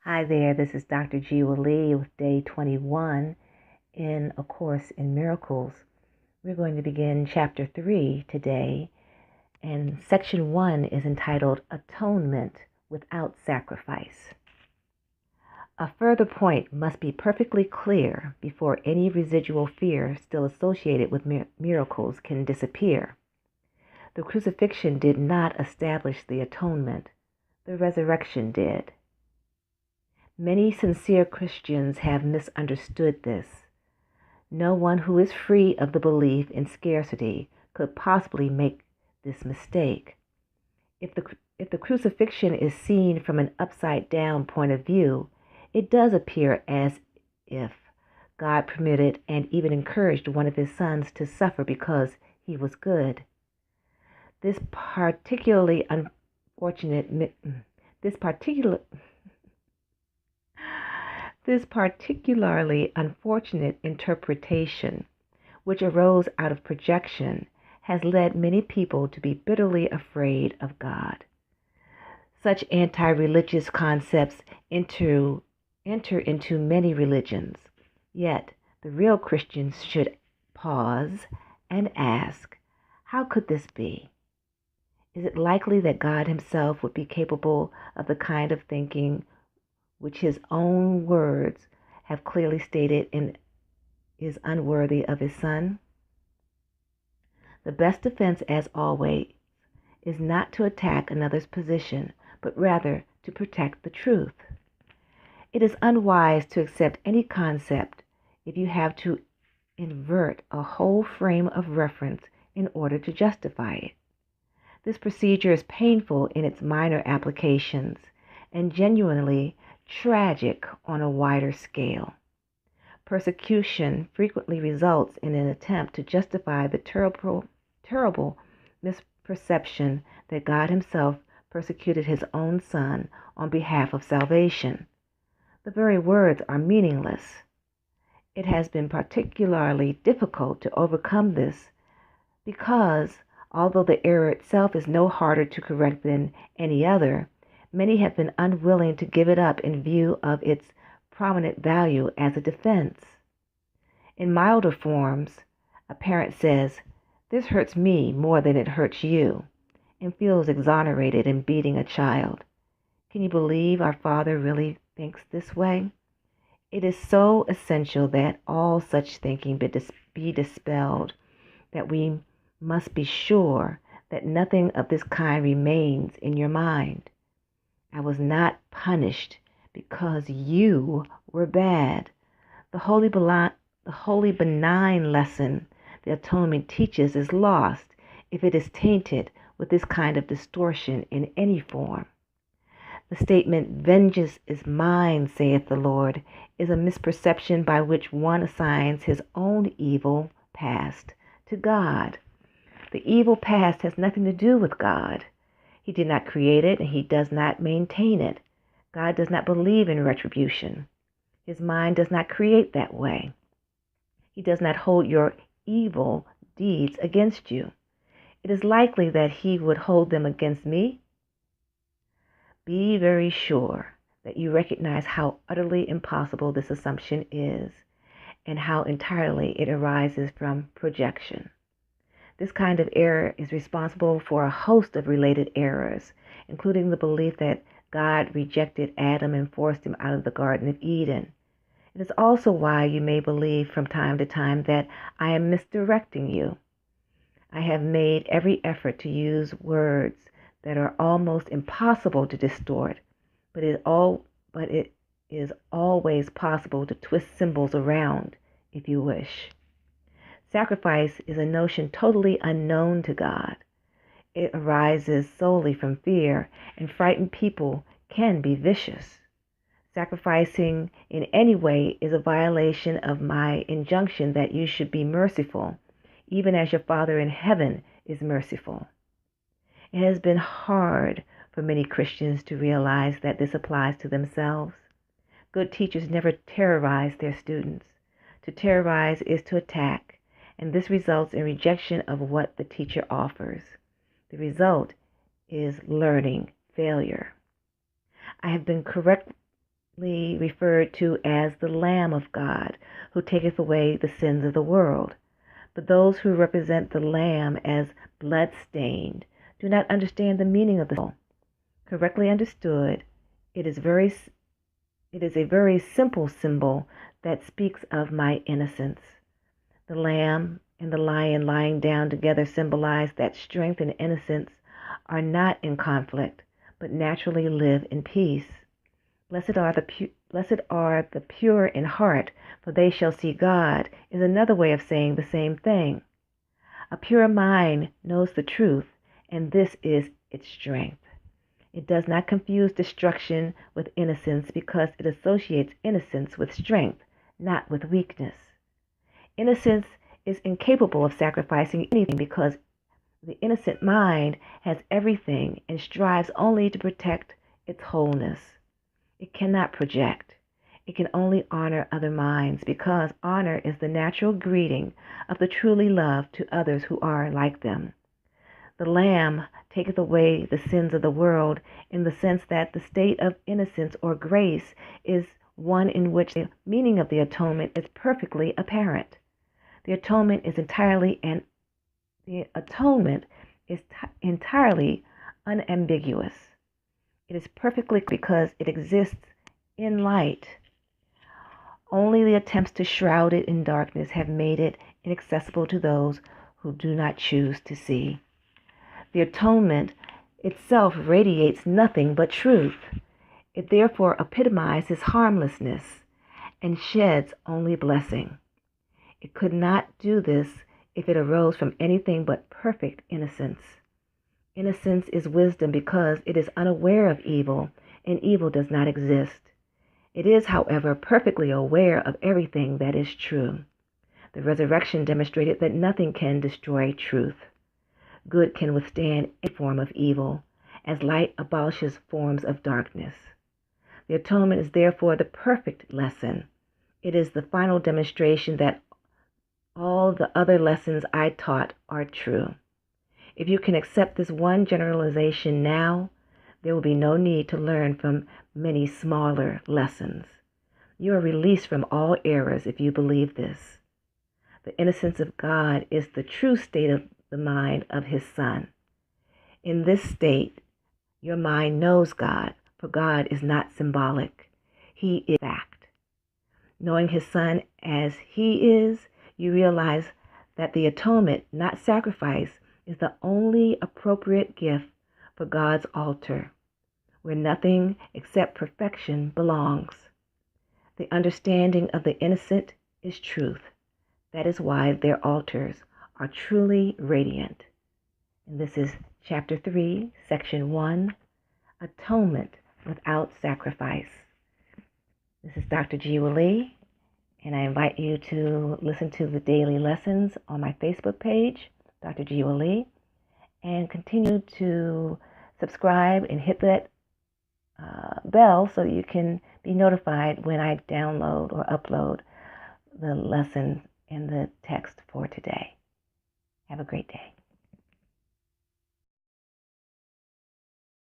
Hi there, this is Dr. Jewa with day 21 in A Course in Miracles. We're going to begin chapter 3 today, and section 1 is entitled Atonement Without Sacrifice. A further point must be perfectly clear before any residual fear still associated with miracles can disappear. The crucifixion did not establish the atonement, the resurrection did. Many sincere Christians have misunderstood this. No one who is free of the belief in scarcity could possibly make this mistake. If the crucifixion is seen from an upside-down point of view, it does appear as if God permitted and even encouraged one of his sons to suffer because he was good. This particularly unfortunate interpretation, which arose out of projection, has led many people to be bitterly afraid of God. Such anti-religious concepts enter into many religions, yet the real Christians should pause and ask, how could this be? Is it likely that God himself would be capable of the kind of thinking which his own words have clearly stated is unworthy of his Son? The best defense, as always, is not to attack another's position, but rather to protect the truth. It is unwise to accept any concept if you have to invert a whole frame of reference in order to justify it. This procedure is painful in its minor applications and genuinely tragic on a wider scale. Persecution frequently results in an attempt to justify the terrible misperception that God himself persecuted his own Son on behalf of salvation. The very words are meaningless. It has been particularly difficult to overcome this because, although the error itself is no harder to correct than any other, many have been unwilling to give it up in view of its prominent value as a defense. In milder forms, a parent says, "This hurts me more than it hurts you," and feels exonerated in beating a child. Can you believe our Father really thinks this way? It is so essential that all such thinking be dispelled that we must be sure that nothing of this kind remains in your mind. I was not punished because you were bad. The holy benign lesson the atonement teaches is lost if it is tainted with this kind of distortion in any form. The statement, "Vengeance is mine, saith the Lord," is a misperception by which one assigns his own evil past to God. The evil past has nothing to do with God. He did not create it, and he does not maintain it. God does not believe in retribution. His mind does not create that way. He does not hold your evil deeds against you. It is likely that he would hold them against me. Be very sure that you recognize how utterly impossible this assumption is and how entirely it arises from projection. This kind of error is responsible for a host of related errors, including the belief that God rejected Adam and forced him out of the Garden of Eden. It is also why you may believe from time to time that I am misdirecting you. I have made every effort to use words that are almost impossible to distort, but it is always possible to twist symbols around if you wish. Sacrifice is a notion totally unknown to God. It arises solely from fear, and frightened people can be vicious. Sacrificing in any way is a violation of my injunction that you should be merciful, even as your Father in heaven is merciful. It has been hard for many Christians to realize that this applies to themselves. Good teachers never terrorize their students. To terrorize is to attack, and this results in rejection of what the teacher offers. The result is learning failure. I have been referred to as the Lamb of God, who taketh away the sins of the world. But those who represent the Lamb as blood-stained do not understand the meaning of the symbol. Correctly understood, it is a very simple symbol that speaks of my innocence. The lamb and the lion lying down together symbolize that strength and innocence are not in conflict, but naturally live in peace. Blessed are the pure in heart, for they shall see God, is another way of saying the same thing. A pure mind knows the truth, and this is its strength. It does not confuse destruction with innocence because it associates innocence with strength, not with weakness. Innocence is incapable of sacrificing anything because the innocent mind has everything and strives only to protect its wholeness. It cannot project. It can only honor other minds because honor is the natural greeting of the truly loved to others who are like them. The Lamb taketh away the sins of the world in the sense that the state of innocence or grace is one in which the meaning of the atonement is perfectly apparent. The atonement is entirely unambiguous. It is perfectly because it exists in light. Only the attempts to shroud it in darkness have made it inaccessible to those who do not choose to see. The atonement itself radiates nothing but truth. It therefore epitomizes harmlessness and sheds only blessing. It could not do this if it arose from anything but perfect innocence. Innocence is wisdom because it is unaware of evil, and evil does not exist. It is, however, perfectly aware of everything that is true. The resurrection demonstrated that nothing can destroy truth. Good can withstand a form of evil, as light abolishes forms of darkness. The atonement is therefore the perfect lesson. It is the final demonstration that all the other lessons I taught are true. If you can accept this one generalization now, there will be no need to learn from many smaller lessons. You are released from all errors if you believe this. The innocence of God is the true state of the mind of his Son. In this state, your mind knows God, for God is not symbolic. He is fact. Knowing his Son as he is, you realize that the atonement, not sacrifice, is the only appropriate gift for God's altar, where nothing except perfection belongs. The understanding of the innocent is truth. That is why their altars are truly radiant. And this is Chapter 3, Section 1, Atonement Without Sacrifice. This is Dr. Jewa, and I invite you to listen to the daily lessons on my Facebook page, Dr. Jewa, and continue to subscribe and hit that bell so you can be notified when I download or upload the lesson and the text for today. Have a great day.